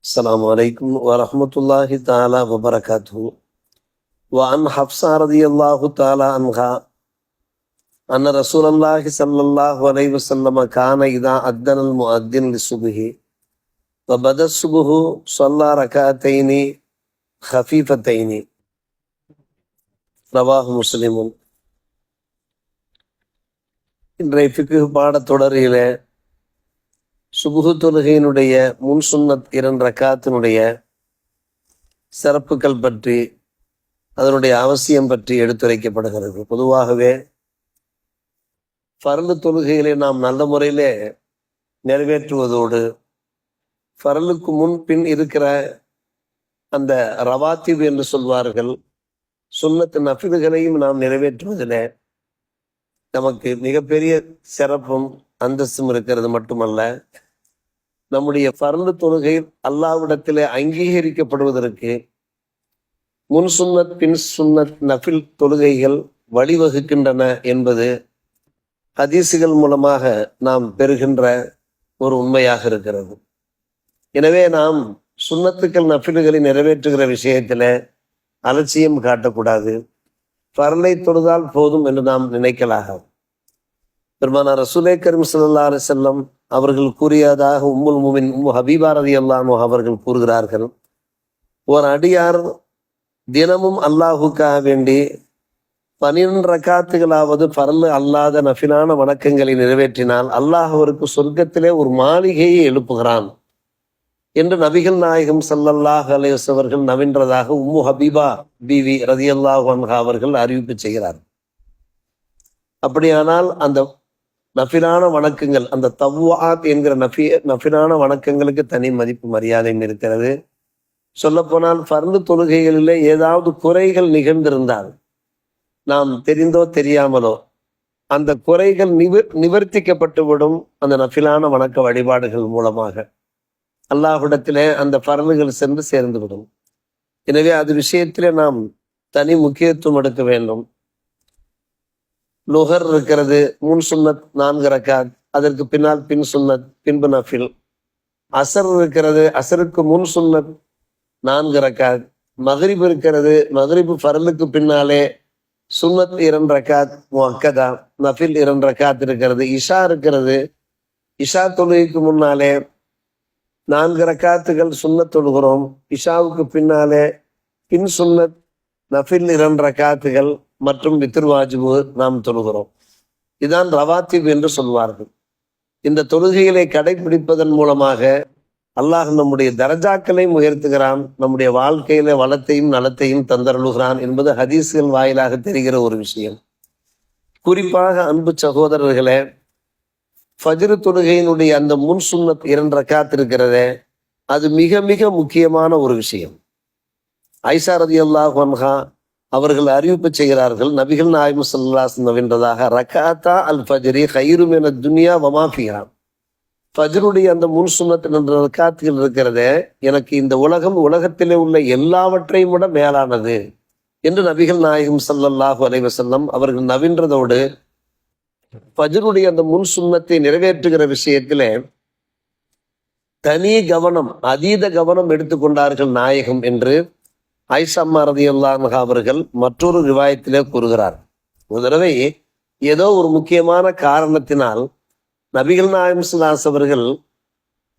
السلام عليكم ورحمة الله تعالى وبركاته. وعن حفصة رضي الله تعالى عنها أن رسول الله صلى الله عليه وسلم كان إذا أذن المؤذن للصبح وبدا الصبح صلى ركعتين خفيفتين رواه مسلم. இன்றைய ஃபிக்ஹ் பாடத்தொடரிலே சுபுகு தொழுகையினுடைய முன் சுன்னத் 2 ரக்காத்தினுடைய சிறப்புகள் பற்றி அதனுடைய அவசியம் பற்றி எடுத்துரைக்கப்படுகிறது. பொதுவாகவே ஃபர்லு தொழுகைகளை நாம் நல்ல முறையிலே நிறைவேற்றுவதோடு ஃபர்லுக்கு முன் பின் இருக்கிற அந்த ரவாத்திப் என்று சொல்வார்கள் சுன்னத்து நஃபில்களையும் நாம் நிறைவேற்றுவதில் நமக்கு மிகப்பெரிய சிறப்பும் அந்தஸ்தும் இருக்கிறது மட்டுமல்ல, நம்முடைய ஃபர்லு தொழுகை அல்லாஹ்விடத்திலே அங்கீகரிக்கப்படுவதற்கு முன் சுன்னத் பின் சுன்னத் நஃபில் தொழுகைகள் வழிவகுக்கின்றன என்பது ஹதீஸுகள் மூலமாக நாம் பெறுகின்ற ஒரு உண்மையாக இருக்கிறது. எனவே நாம் சுன்னத்துக்கள் நஃபில்களை நிறைவேற்றுகிற விஷயத்தில் அலட்சியம் காட்டக்கூடாது. ஃபர்லை தொழுதால் போதும் என்று நாம் நினைக்கலாகும். பெருமானார் ரசூலே கரீம் ஸல்லல்லாஹு அலைஹி வஸல்லம் அவர்கள் கூறியதாக உம்முல் முமின் உம்மு ஹபீபா ரலியல்லாஹு அன்ஹா அவர்கள் கூறுகிறார்கள், ஒரு அடியார் தினமும் அல்லாஹுக்காக வேண்டி 12 ரக்காத்துகளாவது ஃபர்லு அல்லாத நஃபிலான வணக்கங்களை நிறைவேற்றினால் அல்லாஹ் அவருக்கு சொர்க்கத்திலே ஒரு மாளிகையை எழுப்புகிறான் என்று நபிகள் நாயகம் ஸல்லல்லாஹு அலைஹி வஸல்லம் அவர்கள் நவின்றதாக உம்மு ஹபீபா பீவி ரலியல்லாஹு அன்ஹா அவர்கள் அறிவிப்பு செய்கிறார். அப்படியானால் அந்த நஃபிலான வணக்கங்கள், அந்த தவ்வாத் என்கிற நஃபிலான வணக்கங்களுக்கு தனி மதிப்பு மரியாதையும் இருக்கிறது. சொல்லப்போனால் ஃபர்லு தொழுகைகளிலே ஏதாவது குறைகள் நிகழ்ந்திருந்தால் நாம் தெரிந்தோ தெரியாமலோ அந்த குறைகள் நிவர்த்திக்கப்பட்டுவிடும் அந்த நஃபிலான வணக்க வழிபாடுகள் மூலமாக அல்லாஹ்விடத்திலே அந்த ஃபர்லுகள் சென்று சேர்ந்துவிடும். எனவே அது விஷயத்திலே நாம் தனி முக்கியத்துவம் எடுக்க வேண்டும். லுஹர் இருக்கிறது, முன் சுன்னத் 4 ரக்காத், அதற்கு பின்னால் பின் சுன்னத் பின்பு நஃபில். அசர் இருக்கிறது, அசருக்கு முன் சுன்னத் 4 ரக்காத். மக்ரிப் இருக்கிறது, மக்ரிப் ஃபர்லுக்கு பின்னாலே சுன்னத் 2 ரக்காத் முஅக்கதா, நஃபில் 2 ரக்காத் இருக்கிறது. இஷா இருக்கிறது, இஷா தொழுகைக்கு முன்னாலே 4 ரக்காத்துகள் சுன்னத் தொழுகிறோம். இஷாவுக்கு பின்னாலே பின் சுன்னத் நஃபில் 2 ரக்காத்துகள் மற்றும் வித்ர் வாஜிபு நாம் தொழுகிறோம். இதுதான் ரவாத்திப் என்று சொல்வார்கள். இந்த தொழுகைகளை கடைபிடிப்பதன் மூலமாக அல்லாஹ் நம்முடைய தரஜாக்களை உயர்த்துகிறான், நம்முடைய வாழ்க்கையில வளத்தையும் நலத்தையும் தந்தருளுகிறான் என்பது ஹதீஸ்கள் வாயிலாக தெரிகிற ஒரு விஷயம். குறிப்பாக அன்பு சகோதரர்களே, ஃபஜ்ர் தொழுகையினுடைய அந்த முன் சுன்னத் 2 ரக்காத் இருக்கிறதே, அது மிக மிக முக்கியமான ஒரு விஷயம். ஆயிஷா ரலியல்லாஹு அன்ஹா அவர்கள் அறிவிப்பு செய்கிறார்கள், நபிகள் நாயகம் ஸல்லல்லாஹு அலைஹி வஸல்லம் வென்றதாக ரக்காத்தா அல் ஃபஜ்ரி கைரு மினத் துன்யா வமா ஃபீஹா. ஃபஜ்ருடைய அந்த முன் சுன்னத் 2 ரக்காத்துகள் இருக்கிறதே, எனக்கு இந்த உலகத்திலே உள்ள எல்லாவற்றையும் விட மேலானது என்று நபிகள் நாயகம் ஸல்லல்லாஹு அலைஹி வஸல்லம் அவர்கள் நவின்றதோடு ஃபஜ்ருடைய அந்த முன் சுன்னத்தை நிறைவேற்றுகிற விஷயத்திலே தனி கவனம், அதீத கவனம் எடுத்துக்கொண்டார்கள் நாயகம் என்று ஆயிஷா ரலியல்லாஹு அன்ஹா அவர்கள் மற்றொரு ரிவாயத்திலே கூறுகிறார். ஒரு தடவை ஏதோ ஒரு முக்கியமான காரணத்தினால் நபிகள் நாயகம் ஸல்லல்லாஹு அலைஹி அவர்கள்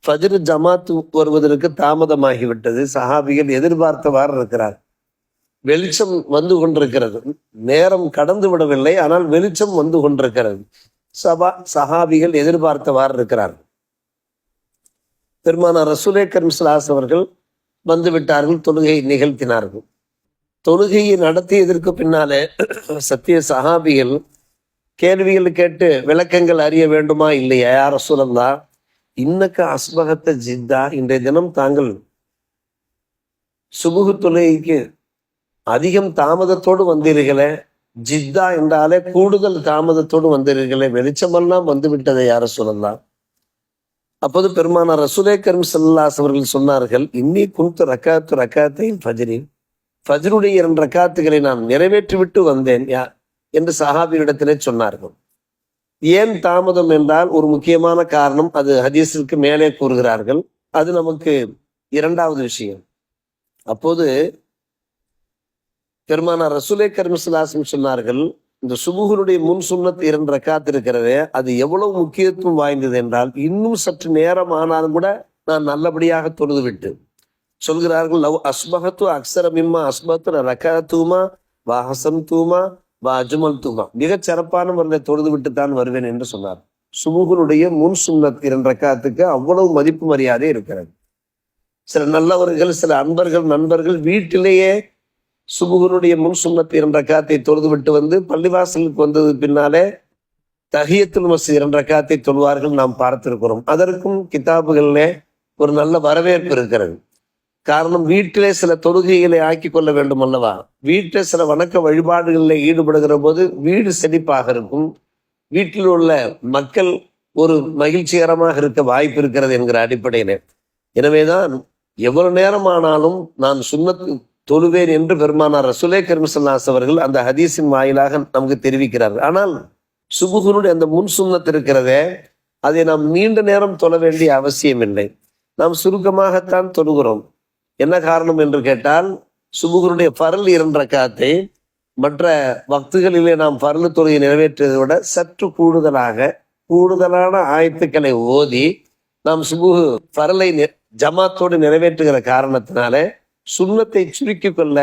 ஃபஜ்ர் ஜமாத் வருவதற்கு தாமதமாகிவிட்டது. சஹாபிகள் எதிர்பார்த்தவாறு இருக்கிறார். வெளிச்சம் வந்து கொண்டிருக்கிறது, நேரம் கடந்து விடவில்லை, ஆனால் வெளிச்சம் வந்து கொண்டிருக்கிறது. சஹாபிகள் எதிர்பார்த்தவாறு இருக்கிறார். பெருமானார் ரசூலே கரீம் ஸல்லல்லாஹு அலைஹி அவர்கள் வந்து விட்டார்கள், தொழுகை நிகழ்த்தினார்கள். தொழுகையை நடத்தியதற்கு பின்னாலே சத்திய சஹாபிகள் கேள்விகள் கேட்டு விளக்கங்கள் அறிய வேண்டுமா இல்லையா? யா ரசூலல்லாஹ், இன்னக்க அஸ்பகத்த ஜித்தா, இன்றைய தினம் தாங்கள் சுபுகு தொழுகைக்கு அதிகம் தாமதத்தோடு வந்தீர்களே, ஜித்தா என்றாலே கூடுதல் தாமதத்தோடு வந்தீர்களே, வெளிச்சமெல்லாம் வந்து விட்டதை யா ரசூலல்லாஹ். அப்போது பெருமானார் ரசூலே கரீம் ஸல்லல்லாஹு அலைஹி அவர்கள் சொன்னார்கள், இன்னி குன்து ரக்காத்தைன் ஃபஜ்ரி, ஃபஜ்ருடைய 2 ரக்காத்துகளை நான் நிறைவேற்றி விட்டு வந்தேன் என்று சஹாபியிடத்திலே சொன்னார்கள். ஏன் தாமதம் என்றால் ஒரு முக்கியமான காரணம், அது ஹதீஸிற்கு மேலே கூறுகிறார்கள். அது நமக்கு இரண்டாவது விஷயம், அப்போது பெருமானார் ரசூலே கரீம் ஸல்லல்லாஹு அலைஹி வஸல்லம் சொன்னார்கள், இந்த சுபுஹுடைய முன் சுன்னத் 2 ரக்காத் இருக்கிறதே அது எவ்வளவு முக்கியத்துவம் வாய்ந்தது என்றால், இன்னும் சற்று நேரம் ஆனாலும் கூட நான் நல்லபடியாக தொழுது விட்டு சொல்கிறார்கள், லவ் அஸ்பஹத்து அக்ஸர மிம்மா அஸ்பஹத்து ரகாத்துமா வா ஹசன் தூமா வா அஜ்மல் தூமா, மிகச் சிறப்பான முறையில் தொழுது விட்டு தான் வருவேன் என்று சொன்னார். சுபுஹுடைய முன் சுன்னத் 2 ரக்காத்துக்கு அவ்வளவு மதிப்பு மரியாதை இருக்கிறது. சில நல்லவர்கள், சில அன்பர்கள், நண்பர்கள் வீட்டிலேயே சுபுஹுடைய முன் சுன்னத் 2 ரக்காத்தை தொழுது விட்டு வந்து பள்ளிவாசலுக்கு வந்தது பின்னாலே தஹியத்துல் மஸ்ஜித் 2 ரக்காத்தை தொழுவார்கள், நாம் பார்த்திருக்கிறோம். அதற்கும் கிதாபுகளிலே ஒரு நல்ல வரவேற்பு இருக்கிறது. காரணம், வீட்டிலே சில தொழுகைகளை ஆக்கி கொள்ள வேண்டும் அல்லவா. வீட்டிலே சில வணக்க வழிபாடுகளில் ஈடுபடுகிற போது வீடு செழிப்பாக இருக்கும், வீட்டில் உள்ள மக்கள் ஒரு மகிழ்ச்சிகரமாக இருக்க வாய்ப்பு இருக்கிறது என்கிற அடிப்படையிலே. எனவேதான் எவ்வளவு நேரம் ஆனாலும் நான் சுன்னத்து தொழுவேன் என்று பெருமானார் ரசூலே கரீம் ஸல்லல்லாஹு அலைஹி வஸல்லம் அவர்கள் அந்த ஹதீஸின் வாயிலாக நமக்கு தெரிவிக்கிறார்கள். ஆனால் சுபுஹுனுடைய அந்த முன் சுன்னத் இருக்கிறதே, அதை நாம் நீண்ட நேரம் தொழ வேண்டிய அவசியம் இல்லை. நாம் சுருக்கமாகத்தான் தொழுகிறோம். என்ன காரணம் என்று கேட்டால், சுபுஹுனுடைய ஃபர்ல் 2 ரக்காத்தை மற்ற வக்துகளிலே நாம் ஃபர்ல் தொழுகை நிறைவேற்றுவதை விட சற்று கூடுதலான ஆயத்துக்களை ஓதி நாம் சுபுஹு ஃபர்லை ஜமாத்தோடு நிறைவேற்றுகிற காரணத்தினாலே சுன்னத்தை சுருக்கிக் கொள்ள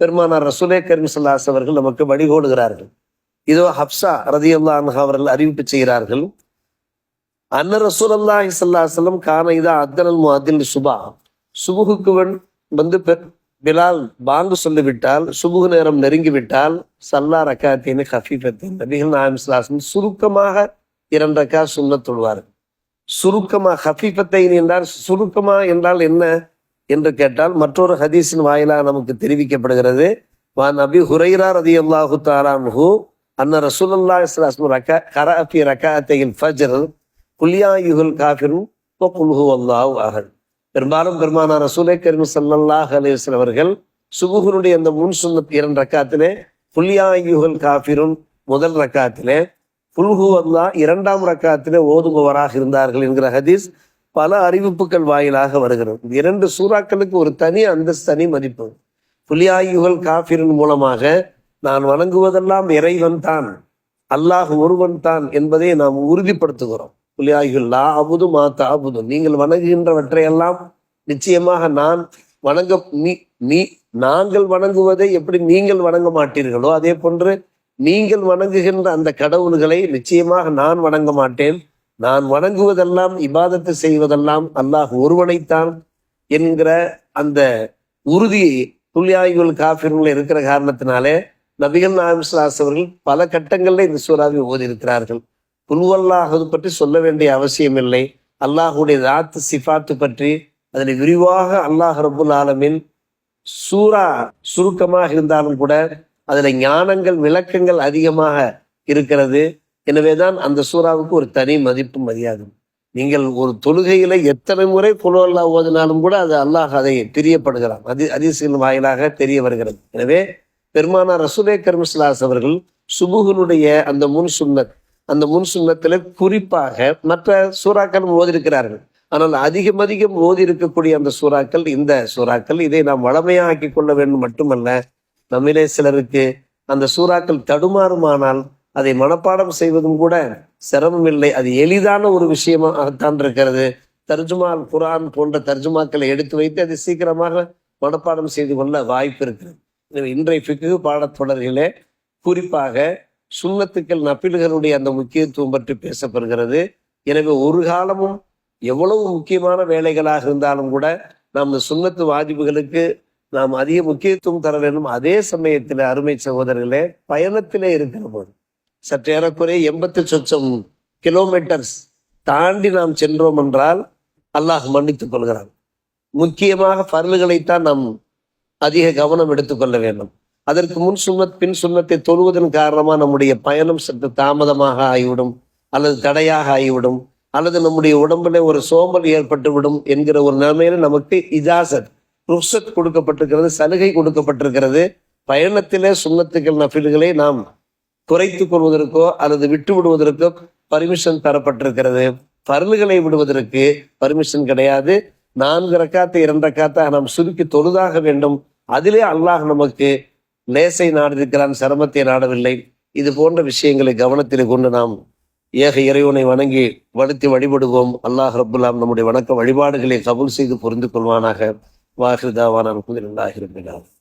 பெருமானார் ரசூலே கரீம் ஸல்லல்லாஹு அலைஹி வஸல்லம் அவர்கள் நமக்கு வழிகோடுகிறார்கள். இதோ ஹப்ஸா ரலியல்லாஹு அன்ஹா அவர்கள் அறிவிப்பு செய்கிறார்கள், அன்ன ரசூலுல்லாஹி ஸல்லல்லாஹு அலைஹி வஸல்லம் கான இதா அத்தனல் முஅத்தின் சுபா, சுபுஹுக்கு வந்து பிலால் பாங்கு சொல்லிவிட்டால், சுபுஹு நேரம் நெருங்கிவிட்டால், சல்லா ரக்காத்தின் ஹஃபீஃபத்தின், நபிகள் நாயகம் ஸல்லல்லாஹு அலைஹி வஸல்லம் சுருக்கமாக 2 ரக்காத் சுன்னத் தொழுவார்கள். சுருக்கமா ஹஃபீஃபத்தை என்றால் சுருக்கமா என்றால் என்ன என்று கேட்டால், மற்றொரு ஹதீஸின் வாயிலாக நமக்கு தெரிவிக்கப்படுகிறது, வான் அபி ஹுரைரா ரலியல்லாஹு தஆலா அன்ஹு அன்ன ரசூலுல்லாஹி ஸல்லல்லாஹு அலைஹி வஸல்லம் கரஅ ஃபீ ரக்அத்தைல் ஃபஜ்ர் குல் யா அய்யுஹல் காஃபிரூன் வ குல் ஹுவல்லாஹு அஹத். பெரும்பாலும் பெருமானார் ரசூலே கரீம் ஸல்லல்லாஹு அலைஹி வஸல்லம் அவர்கள் சுபுஹுனுடைய அந்த முன் சுன்னத் 2 ரக்காத்திலே குல் யா அய்யுஹல் காஃபிரூன் முதல் ரக்காத்திலே, குல் ஹுவல்லாஹ் 2ஆம் ரக்காத்திலே ஓதுபவராக இருந்தார்கள் என்கிற ஹதீஸ் பல அறிவிப்புகள் வாயிலாக வருகிறது. 2 சூறாக்களுக்கு ஒரு தனி அந்தஸ்து, தனி மதிப்பு. குல் யா அய்யுஹல் காஃபிரூன் மூலமாக நான் வணங்குவதெல்லாம் இறைவன் தான், அல்லாஹ் ஒருவன் தான் என்பதை நாம் உறுதிப்படுத்துகிறோம். குல் யா அய்யுஹல் லா அபுது மா தஅபுது, நீங்கள் வணங்குகின்றவற்றையெல்லாம் நிச்சயமாக நான் நாங்கள் வணங்குவதை எப்படி நீங்கள் வணங்க மாட்டீர்களோ அதே போன்று நீங்கள் வணங்குகின்ற அந்த கடவுள்களை நிச்சயமாக நான் வணங்க மாட்டேன். நான் வணங்குவதெல்லாம், இபாதத்து செய்வதெல்லாம் அல்லாஹ் ஒருவனைத்தான் என்கிற அந்த உறுதி குல் யா அய்யுஹல் காஃபிரூன்ல இருக்கிற காரணத்தினாலே நபிகள் நாயகம் ஸல்லல்லாஹு அலைஹி வஸல்லம் அவர்கள் பல கட்டங்களில் இந்த சூறாவை ஓதி இருக்கிறார்கள். குல் ஹுவல்லாஹ் பற்றி சொல்ல வேண்டிய அவசியம் இல்லை. அல்லாஹுடைய தாத்து சிஃபாத்து பற்றி அதில் விரிவாக அல்லாஹ் ரப்புல் ஆலமீன் சூரா சுருக்கமாக இருந்தாலும் கூட அதுல ஞானங்கள், விளக்கங்கள் அதிகமாக இருக்கிறது. எனவேதான் அந்த சூறாவுக்கு ஒரு தனி மதிப்பு மரியாதை. நீங்கள் ஒரு தொழுகையில எத்தனை முறை குல் ஹுவல்லாஹ் ஓதினாலும் கூட அது அல்லாஹ் அதை பிரியப்படுகிறான், ஹதீஸின் வாயிலாக தெரிய வருகிறது. எனவே பெருமானார் ரசூலே கரீம் ஸல்லல்லாஹு அலைஹி வஸல்லம் அவர்கள் சுபுஹுனுடைய அந்த முன் சுன்னத்திலே குறிப்பாக மற்ற சூறாக்களும் ஓதிருக்கிறார்கள். ஆனால் அதிகம் ஓதி இருக்கக்கூடிய அந்த சூறாக்கள் இந்த சூறாக்கள். இதை நாம் வளமையாக்கி கொள்ள வேண்டும் மட்டுமல்ல, நம்மிலே சிலருக்கு அந்த சூறாக்கள் தடுமாறுமானால் அதை மனப்பாடம் செய்வதும் கூட சிரமம் இல்லை, அது எளிதான ஒரு விஷயமாகத்தான் இருக்கிறது. தர்ஜுமால் குர்ஆன் போன்ற தர்ஜுமாக்களை எடுத்து வைத்து அதை சீக்கிரமாக மனப்பாடம் செய்து கொள்ள வாய்ப்பு இருக்கிறது. இன்றைய ஃபிக்ஹ் பாடத்தொடரிலே குறிப்பாக சுன்னத்துக்கள், நஃபில்களுடைய அந்த முக்கியத்துவம் பற்றி பேசப்படுகிறது. எனவே ஒரு காலமும் எவ்வளவு முக்கியமான வேலைகளாக இருந்தாலும் கூட நாம் இந்த சுன்னத்து வாஜிபுகளுக்கு நாம் அதிக முக்கியத்துவம் தர வேண்டும். அதே சமயத்தில் அருமை சகோதரர்களே, பயணத்திலே இருக்கிற போது சற்றேறக்குறைய 80 கிலோமீட்டர்ஸ் தாண்டி நாம் சென்றோம் என்றால் அல்லாஹ் மன்னித்துக் கொள்கிறான். முக்கியமாக ஃபர்லுகளைத்தான் நாம் அதிக கவனம் எடுத்துக்கொள்ள வேண்டும். அதற்கு முன் சுன்னத் பின் சுன்னத்தை தொழுவதன் காரணமாக நம்முடைய பயணம் சற்று தாமதமாக ஆகிவிடும், அல்லது தடையாக ஆகிவிடும், அல்லது நம்முடைய உடம்புல ஒரு சோம்பல் ஏற்பட்டு விடும் என்கிற ஒரு நிலைமையில நமக்கு இஜாசத், ருக்ஸத் கொடுக்கப்பட்டிருக்கிறது, சலுகை கொடுக்கப்பட்டிருக்கிறது. பயணத்திலே சுன்னத்துக்கள், நஃபில்களை நாம் குறைத்துக் கொள்வதற்கோ அல்லது விட்டு விடுவதற்கோ பர்மிஷன் தரப்பட்டிருக்கிறது. ஃபர்லுகளை விடுவதற்கு பர்மிஷன் கிடையாது. 4 ரக்காத்தை 2 ரக்காத்தாக நாம் சுருக்கி தொழுதாக வேண்டும். அதிலே அல்லாஹ் நமக்கு லேசை நாடிருக்கிறான், சிரமத்தை நாடவில்லை. இது போன்ற விஷயங்களை கவனத்தில் கொண்டு நாம் ஏக இறைவனை வணங்கி வடுத்தி வழிபடுவோம். அல்லாஹ் ரப்புல்லாம் நம்முடைய வணக்க வழிபாடுகளை கபூல் செய்து புரிந்து கொள்வானாக. வாஹிர் தாவானா அல்ஹம்துலில்லாஹி ரப்பில் ஆலமீன்.